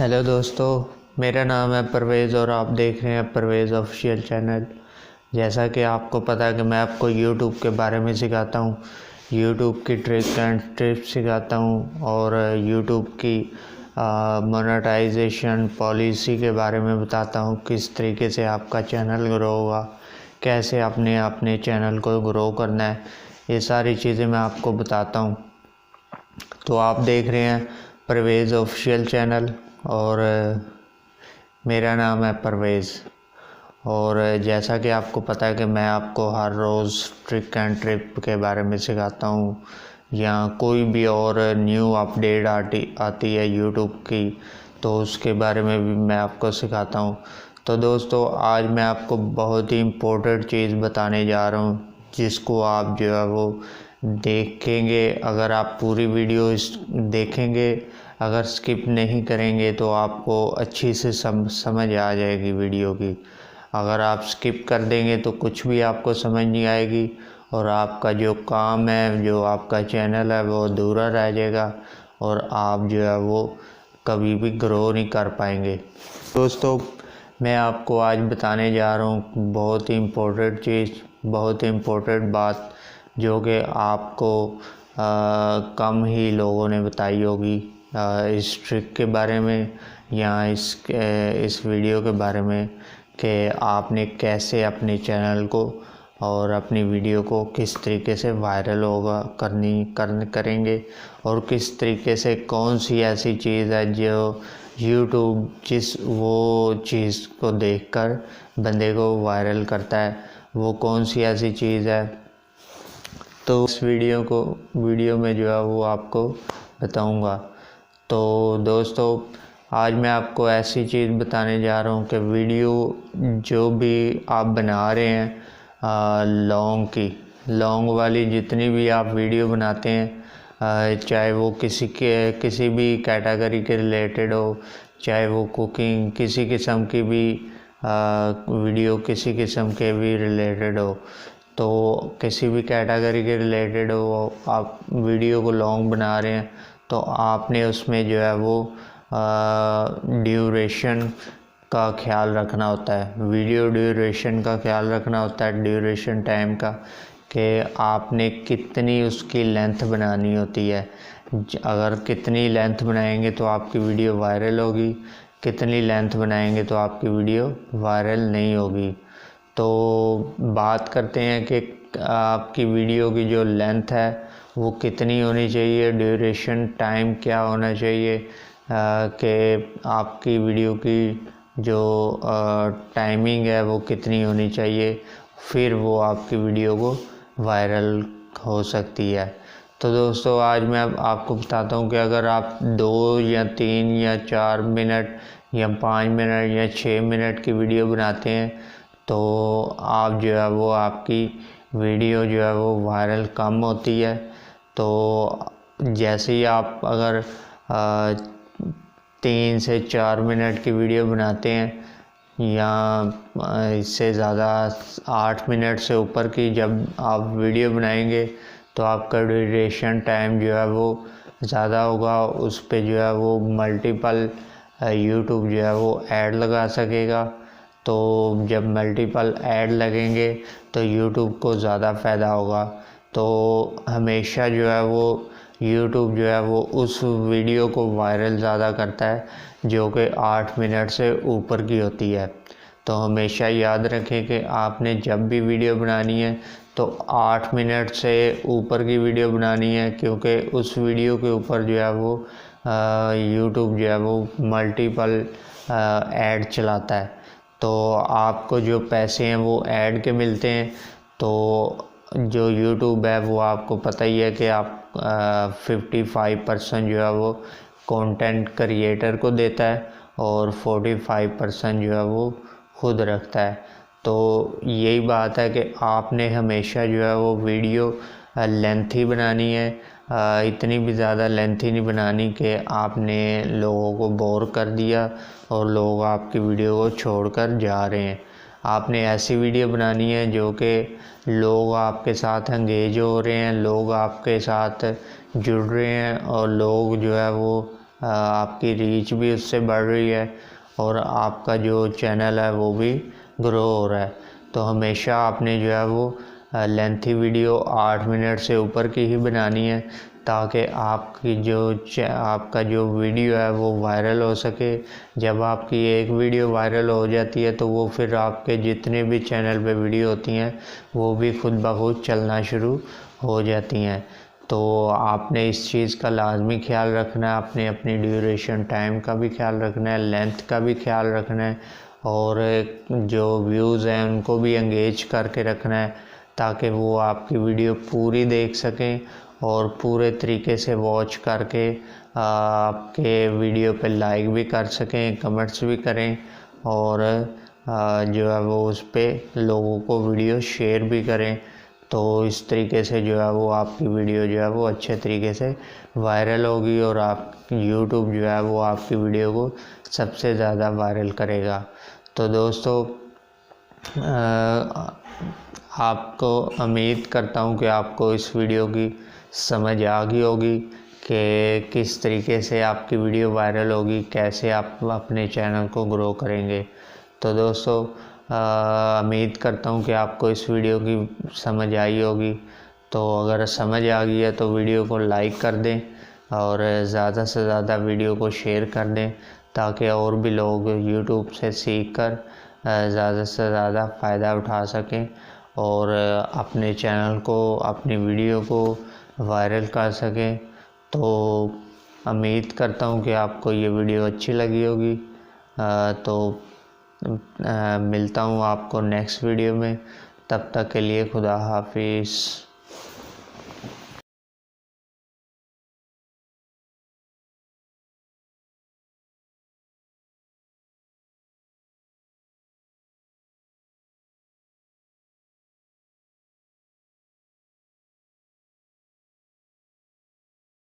Hello दोस्तों, मेरा नाम है परवेज़ और आप देख रहे हैं परवेज़ ऑफिशियल चैनल। जैसा कि आपको पता है कि मैं आपको यूट्यूब के बारे में सिखाता हूँ, यूट्यूब की ट्रिक एंड टिप्स सिखाता हूँ और यूट्यूब की मोनेटाइजेशन पॉलिसी के बारे में बताता हूँ, किस तरीके से आपका चैनल ग्रो होगा, कैसे आपने अपने चैनल को ग्रो करना है, ये सारी चीज़ें मैं आपको बताता हूँ। तो आप देख रहे हैं परवेज़ ऑफिशियल चैनल और मेरा नाम है परवेज़। और जैसा कि आपको पता है कि मैं आपको हर रोज़ ट्रिक एंड ट्रिप के बारे में सिखाता हूँ या कोई भी और न्यू अपडेट आती है यूट्यूब की, तो उसके बारे में भी मैं आपको सिखाता हूँ। तो दोस्तों, आज मैं आपको बहुत ही इम्पोर्टेंट चीज़ बताने जा रहा हूँ, जिसको आप जो है वो देखेंगे। अगर आप पूरी वीडियो देखेंगे, अगर स्किप नहीं करेंगे तो आपको अच्छी से समझ आ जाएगी वीडियो की। अगर आप स्किप कर देंगे तो कुछ भी आपको समझ नहीं आएगी और आपका जो काम है, जो आपका चैनल है, वो अधूरा रह जाएगा और आप जो है वो कभी भी ग्रो नहीं कर पाएंगे। दोस्तों, मैं आपको आज बताने जा रहा हूँ बहुत ही इम्पोर्टेंट चीज़, बहुत ही इम्पोर्टेंट बात, जो कि आपको कम ही लोगों ने बताई होगी इस ट्रिक के बारे में या इस वीडियो के बारे में, कि आपने कैसे अपने चैनल को और अपनी वीडियो को किस तरीके से वायरल होगा करेंगे और किस तरीके से कौन सी ऐसी चीज़ है जो यूट्यूब वो चीज़ को देखकर बंदे को वायरल करता है, वो कौन सी ऐसी चीज़ है। तो इस वीडियो में जो है वो आपको बताऊंगा। तो दोस्तों, आज मैं आपको ऐसी चीज़ बताने जा रहा हूँ कि वीडियो जो भी आप बना रहे हैं, लॉन्ग वाली जितनी भी आप वीडियो बनाते हैं, चाहे वो किसी भी कैटेगरी के रिलेटेड हो, चाहे वो कुकिंग किसी किस्म की भी वीडियो किसी किस्म के भी रिलेटेड हो, तो किसी भी कैटेगरी के रिलेटेड हो, आप वीडियो को लॉन्ग बना रहे हैं तो आपने उसमें जो है वो ड्यूरेशन का ख्याल रखना होता है, वीडियो ड्यूरेशन का ख्याल रखना होता है, ड्यूरेशन टाइम का, कि आपने कितनी उसकी लेंथ बनानी होती है। अगर कितनी लेंथ बनाएंगे तो आपकी वीडियो वायरल होगी, कितनी लेंथ बनाएंगे तो आपकी वीडियो वायरल नहीं होगी। तो बात करते हैं कि आपकी वीडियो की जो लेंथ है वो कितनी होनी चाहिए, ड्यूरेशन टाइम क्या होना चाहिए, कि आपकी वीडियो की जो टाइमिंग है वो कितनी होनी चाहिए, फिर वो आपकी वीडियो को वायरल हो सकती है। तो दोस्तों, आज मैं आपको बताता हूँ कि अगर आप 2 या 3 या 4 मिनट या 5 मिनट या 6 मिनट की वीडियो बनाते हैं तो आप जो है वो आपकी वीडियो जो है वो वायरल कम होती है। तो जैसे ही आप अगर 3 से 4 मिनट की वीडियो बनाते हैं या इससे ज़्यादा 8 मिनट से ऊपर की जब आप वीडियो बनाएंगे तो आपका ड्यूरेशन टाइम जो है वो ज़्यादा होगा, उस पे जो है वो मल्टीपल यूट्यूब जो है वो ऐड लगा सकेगा। तो जब मल्टीपल ऐड लगेंगे तो यूट्यूब को ज़्यादा फ़ायदा होगा। तो हमेशा जो है वो यूट्यूब जो है वो उस वीडियो को वायरल ज़्यादा करता है जो कि 8 मिनट से ऊपर की होती है। तो हमेशा याद रखें कि आपने जब भी वीडियो बनानी है तो 8 मिनट से ऊपर की वीडियो बनानी है, क्योंकि उस वीडियो के ऊपर जो है वो यूट्यूब जो है वो मल्टीपल ऐड चलाता है। तो आपको जो पैसे हैं वो ऐड के मिलते हैं। तो जो यूट्यूब है वो आपको पता ही है कि आप 55% जो है वो कंटेंट क्रिएटर को देता है और 45% जो है वो खुद रखता है। तो यही बात है कि आपने हमेशा जो है वो वीडियो लेंथी बनानी है, इतनी भी ज़्यादा लेंथी नहीं बनानी कि आपने लोगों को बोर कर दिया और लोग आपकी वीडियो को छोड़कर जा रहे हैं। आपने ऐसी वीडियो बनानी है जो कि लोग आपके साथ एंगेज हो रहे हैं, लोग आपके साथ जुड़ रहे हैं और लोग जो है वो आपकी रीच भी उससे बढ़ रही है और आपका जो चैनल है वो भी ग्रो हो रहा है। तो हमेशा आपने जो है वो लेंथी वीडियो 8 मिनट से ऊपर की ही बनानी है, ताकि आपका जो वीडियो है वो वायरल हो सके। जब आपकी एक वीडियो वायरल हो जाती है तो वो फिर आपके जितने भी चैनल पे वीडियो होती हैं वो भी खुद ब खुद चलना शुरू हो जाती हैं। तो आपने इस चीज़ का लाजमी ख्याल रखना है, आपने अपनी ड्यूरेशन टाइम का भी ख्याल रखना है, लेंथ का भी ख्याल रखना है और जो व्यूज़ हैं उनको भी एंगेज करके रखना है, ताकि वो आपकी वीडियो पूरी देख सकें और पूरे तरीके से वॉच करके आपके वीडियो पे लाइक भी कर सकें, कमेंट्स भी करें और जो है वो उस पर लोगों को वीडियो शेयर भी करें। तो इस तरीके से जो है वो आपकी वीडियो जो है वो अच्छे तरीके से वायरल होगी और आप यूट्यूब जो है वो आपकी वीडियो को सबसे ज़्यादा वायरल करेगा। तो दोस्तों आपको उम्मीद करता हूँ कि आपको इस वीडियो की समझ आ गई होगी कि किस तरीके से आपकी वीडियो वायरल होगी, कैसे आप अपने चैनल को ग्रो करेंगे। तो दोस्तों उम्मीद करता हूँ कि आपको इस वीडियो की समझ आई होगी। तो अगर समझ आ गई है तो वीडियो को लाइक कर दें और ज़्यादा से ज़्यादा वीडियो को शेयर कर दें, ताकि और भी लोग यूट्यूब से सीख कर ज़्यादा से ज़्यादा फ़ायदा उठा सकें और अपने चैनल को, अपनी वीडियो को वायरल कर सकें। तो उम्मीद करता हूँ कि आपको ये वीडियो अच्छी लगी होगी। तो मिलता हूँ आपको नेक्स्ट वीडियो में, तब तक के लिए खुदा हाफिज़।